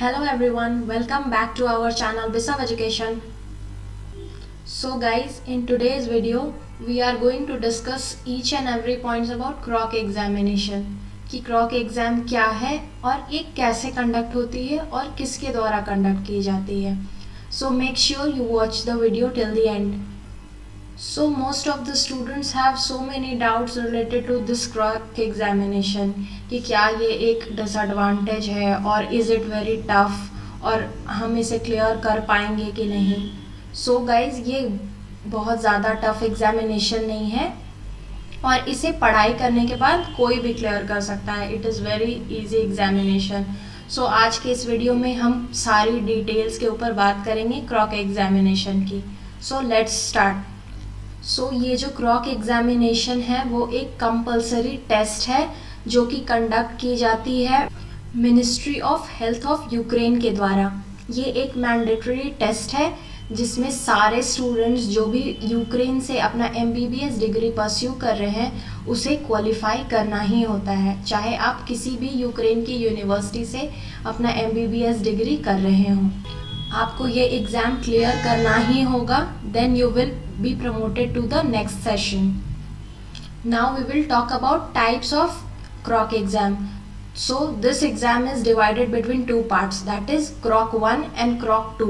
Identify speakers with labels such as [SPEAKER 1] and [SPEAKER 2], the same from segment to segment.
[SPEAKER 1] hello everyone, welcome back to our channel Bisav Education. So guys, in today's video we are going to discuss each and every points about CROC examination कि CROC exam क्या है और ये कैसे conduct होती है और किसके द्वारा कंडक्ट की जाती है. So make sure you watch the video till the end. So most of the students have so many doubts related to this CROC examination कि क्या ये एक डिसएडवांटेज है और इज़ इट वेरी टफ और हम इसे क्लियर कर पाएंगे कि नहीं. सो गाइज ये बहुत ज़्यादा टफ एग्जामिनेशन नहीं है और इसे पढ़ाई करने के बाद कोई भी क्लियर कर सकता है. It is very easy examination. So आज के इस वीडियो में हम सारी डिटेल्स के ऊपर बात करेंगे CROC एग्जामिनेशन की. So let's start. सो ये जो CROC एग्जामिनेशन है वो एक कंपलसरी टेस्ट है जो कि कंडक्ट की जाती है ministry of health of Ukraine के द्वारा. ये एक मैंडेटरी टेस्ट है जिसमें सारे स्टूडेंट्स जो भी यूक्रेन से अपना MBBS डिग्री परस्यू कर रहे हैं उसे क्वालिफाई करना ही होता है, चाहे आप किसी भी यूक्रेन की यूनिवर्सिटी से अपना MBBS डिग्री कर रहे हों. आपको ये एग्ज़ाम क्लियर करना ही होगा. Then you will be promoted to the next session. Now we will talk about types of CROC exam. So this exam is divided between two parts, that is CROC 1 and CROC 2.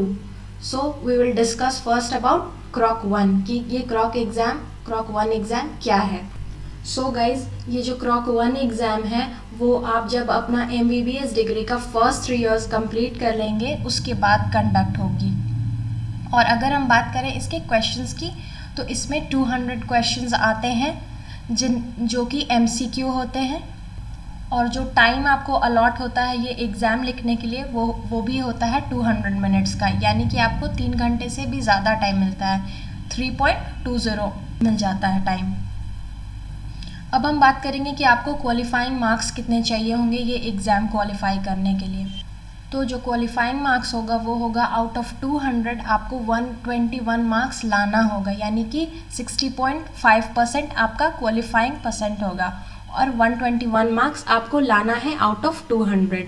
[SPEAKER 1] So we will discuss first about CROC 1 कि ये CROC 1 exam क्या है. So guys, ये जो CROC 1 exam है वो आप जब अपना MBBS डिग्री का फर्स्ट 3 years कंप्लीट कर लेंगे उसके बाद कंडक्ट होगी. और अगर हम बात करें इसके क्वेश्चंस की तो इसमें 200 क्वेश्चंस आते हैं जो कि MCQ होते हैं और जो टाइम आपको अलॉट होता है ये एग्ज़ाम लिखने के लिए वो भी होता है 200 मिनट्स का, यानी कि आपको 3 घंटे से भी ज़्यादा टाइम मिलता है. 3.20 मिल जाता है टाइम. अब हम बात करेंगे कि आपको क्वालिफाइंग मार्क्स कितने चाहिए होंगे ये एग्ज़ाम क्वालिफाई करने के लिए. तो जो क्वालिफाइंग मार्क्स होगा वो होगा आउट ऑफ 200 आपको 121 मार्क्स लाना होगा, यानी कि 60.5% आपका क्वालिफाइंग परसेंट होगा और 121 मार्क्स आपको लाना है आउट ऑफ 200.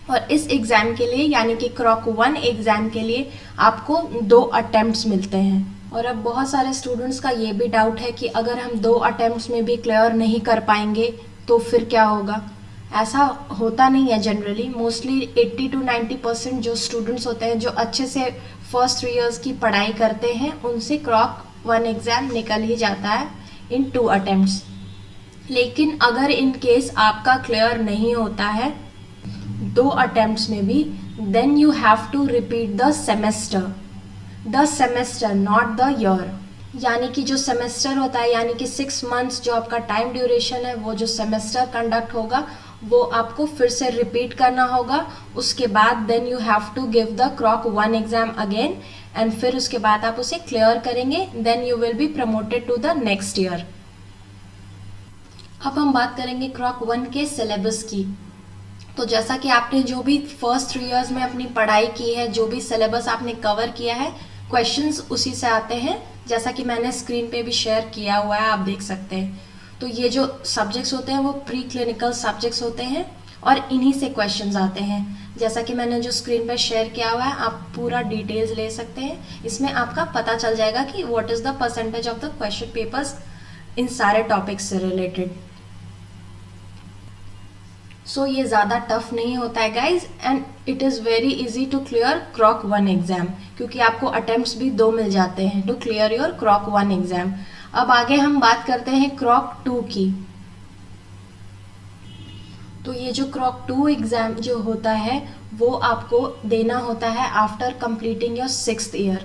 [SPEAKER 1] और इस एग्ज़ाम के लिए यानी कि CROC 1 एग्ज़ाम के लिए आपको 2 अटैम्प्ट्स मिलते हैं. और अब बहुत सारे स्टूडेंट्स का ये भी डाउट है कि अगर हम 2 अटैम्प्ट्स में भी क्लियर नहीं कर पाएंगे तो फिर क्या होगा. ऐसा होता नहीं है जनरली. मोस्टली 80 to 90% जो स्टूडेंट्स होते हैं जो अच्छे से फर्स्ट 3 years की पढ़ाई करते हैं उनसे CROC 1 एग्ज़ाम निकल ही जाता है इन 2 अटैम्प्ट्स. लेकिन अगर इन केस आपका क्लियर नहीं होता है 2 अटैम्प्ट्स में भी, then you have to repeat the semester not the year. यानी कि जो सेमेस्टर होता है यानी कि 6 months जो आपका टाइम ड्यूरेशन है वो जो सेमेस्टर कंडक्ट होगा वो आपको फिर से रिपीट करना होगा. उसके बाद then you have to give the CROC 1 exam again and फिर उसके बाद आप उसे क्लियर करेंगे. Then you will be promoted to the next year. अब हम बात करेंगे CROC 1 के सिलेबस की. तो जैसा कि आपने जो भी फर्स्ट 3 years में अपनी पढ़ाई की है, जो भी सिलेबस आपने कवर किया है, क्वेश्चंस उसी से आते हैं जैसा कि मैंने स्क्रीन पे भी शेयर किया हुआ है, आप देख सकते हैं. तो ये जो सब्जेक्ट्स होते हैं वो प्री क्लिनिकल सब्जेक्ट्स होते हैं और इन्हीं से क्वेश्चंस आते हैं. जैसा कि मैंने जो स्क्रीन पर शेयर किया हुआ है आप पूरा डिटेल्स ले सकते हैं. इसमें आपका पता चल जाएगा कि what is the percentage of the question papers इन सारे टॉपिक्स से रिलेटेड. सो ये ज़्यादा टफ नहीं होता है guys and it is very easy to clear CROC 1 exam क्योंकि आपको अटैम्प्ट्स भी 2 मिल जाते हैं to clear your CROC 1 exam. अब आगे हम बात करते हैं CROC 2 की. तो ये जो CROC 2 एग्ज़ाम जो होता है वो आपको देना होता है after completing your 6th year.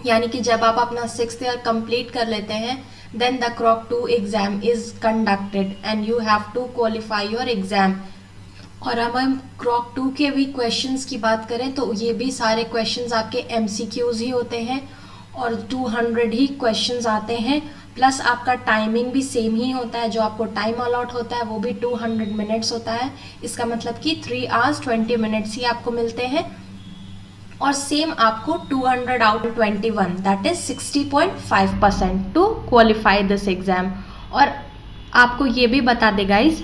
[SPEAKER 1] यानी कि जब आप अपना 6th year कंप्लीट कर लेते हैं then the CROC 2 exam is conducted and you have to qualify your exam. और अब हम CROC 2 के भी क्वेश्चंस की बात करें तो ये भी सारे क्वेश्चंस आपके MCQs ही होते हैं और 200 ही क्वेश्चंस आते हैं. प्लस आपका टाइमिंग भी सेम ही होता है. जो आपको टाइम अलॉट होता है वो भी 200 मिनट्स होता है. इसका मतलब कि 3 hours 20 minutes ही आपको मिलते हैं. और सेम आपको 200 out of 21 that is 60.5% to qualify this exam. और आपको ये भी बता दे गाइज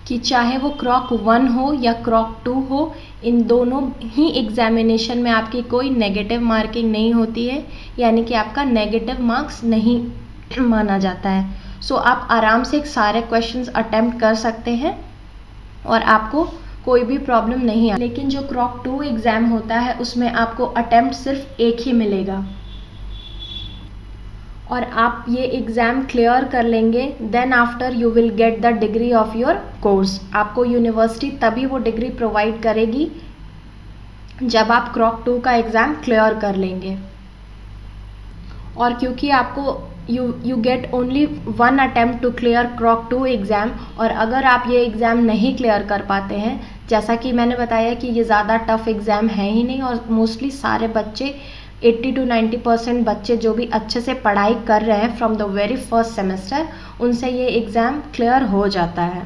[SPEAKER 1] कि चाहे वो क्रॉक 1 हो या क्रॉक 2 हो, इन दोनों ही एग्जामिनेशन में आपकी कोई नेगेटिव मार्किंग नहीं होती है, यानी कि आपका नेगेटिव मार्क्स नहीं माना जाता है। सो आप आराम से सारे क्वेश्चंस अटेम्प्ट कर सकते हैं और आपको कोई भी प्रॉब्लम नहीं है। लेकिन जो क्रॉक 2 एग्ज़ाम होता है उसमें आपको अटेम्प्ट सिर्फ एक ही मिलेगा और आप ये एग्ज़ाम क्लियर कर लेंगे, then after you will get the degree of your course. आपको यूनिवर्सिटी तभी वो डिग्री प्रोवाइड करेगी जब आप क्रॉक 2 का एग्ज़ाम क्लियर कर लेंगे। और क्योंकि आपको you get only 1 attempt to clear KROK 2 exam, और अगर आप ये एग्ज़ाम नहीं क्लियर कर पाते हैं, जैसा कि मैंने बताया कि ये ज़्यादा टफ एग्ज़ाम है ही नहीं और मोस्टली सारे बच्चे 80 to 90% बच्चे जो भी अच्छे से पढ़ाई कर रहे हैं from the very first semester, उनसे ये एग्ज़ाम क्लियर हो जाता है।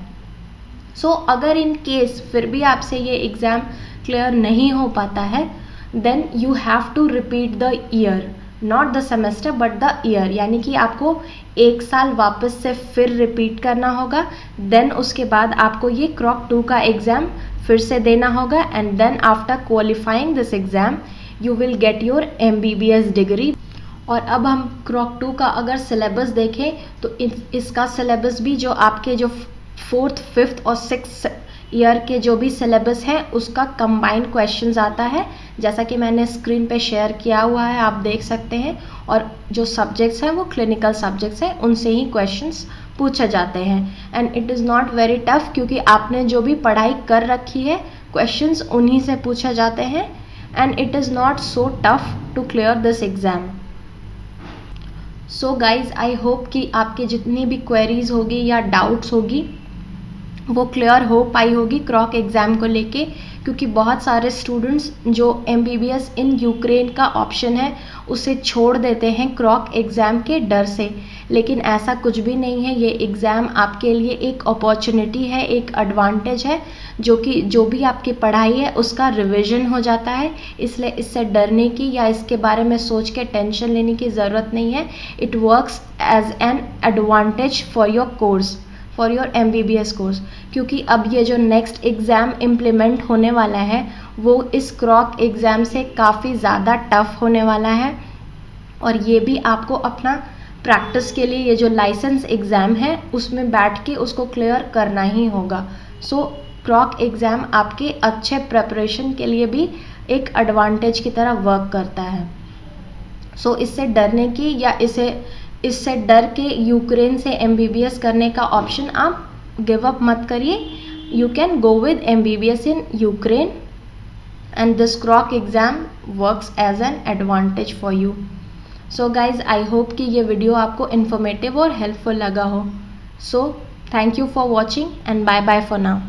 [SPEAKER 1] सो अगर इन केस फिर भी आपसे ये एग्ज़ाम क्लियर नहीं हो पाता है, then you have to repeat the year, not the semester but the year, यानी कि आपको 1 साल वापस से फिर रिपीट करना होगा। देन उसके बाद आपको ये क्रॉक 2 का एग्ज़ाम फिर से देना होगा and then after qualifying this exam you will get your MBBS degree. और अब हम क्रॉक 2 का अगर सिलेबस देखें तो इसका सिलेबस भी जो आपके जो 4th, 5th और 6th ईयर के जो भी सिलेबस है उसका कंबाइंड क्वेश्चंस आता है, जैसा कि मैंने स्क्रीन पे शेयर किया हुआ है, आप देख सकते हैं। और जो सब्जेक्ट्स हैं वो क्लिनिकल सब्जेक्ट्स हैं, उनसे ही क्वेश्चंस पूछे जाते हैं and it is not very tough, क्योंकि आपने जो भी पढ़ाई कर रखी है क्वेश्चंस उन्हीं से पूछे जाते हैं and it is not so tough to clear this exam. So guys, I hope कि आपकी जितनी भी क्वेरीज होगी या डाउट्स होगी वो क्लियर हो पाई होगी क्रॉक एग्ज़ाम को लेके, क्योंकि बहुत सारे स्टूडेंट्स जो MBBS इन यूक्रेन का ऑप्शन है उसे छोड़ देते हैं क्रॉक एग्ज़ाम के डर से, लेकिन ऐसा कुछ भी नहीं है। ये एग्ज़ाम आपके लिए एक अपॉर्चुनिटी है, एक एडवांटेज है, जो कि जो भी आपकी पढ़ाई है उसका रिवीजन हो जाता है। इसलिए इससे डरने की या इसके बारे में सोच के टेंशन लेने की ज़रूरत नहीं है। It works as an advantage for your course, for your MBBS course, क्योंकि अब ये जो नेक्स्ट एग्ज़ाम इम्प्लीमेंट होने वाला है वो इस क्रॉक एग्ज़ाम से काफ़ी ज़्यादा टफ होने वाला है और ये भी आपको अपना प्रैक्टिस के लिए ये जो लाइसेंस एग्ज़ाम है उसमें बैठ के उसको क्लियर करना ही होगा। सो क्रॉक एग्ज़ाम आपके अच्छे प्रिपरेशन के लिए भी एक एडवांटेज की तरह वर्क करता है। सो इससे डरने की या इससे डर के यूक्रेन से MBBS करने का ऑप्शन आप गिव अप मत करिए। You can go with MBBS in Ukraine and this KROK exam works as an advantage for you. So guys, I hope कि ये वीडियो आपको इन्फॉर्मेटिव और हेल्पफुल लगा हो। So thank you for watching and bye bye for now.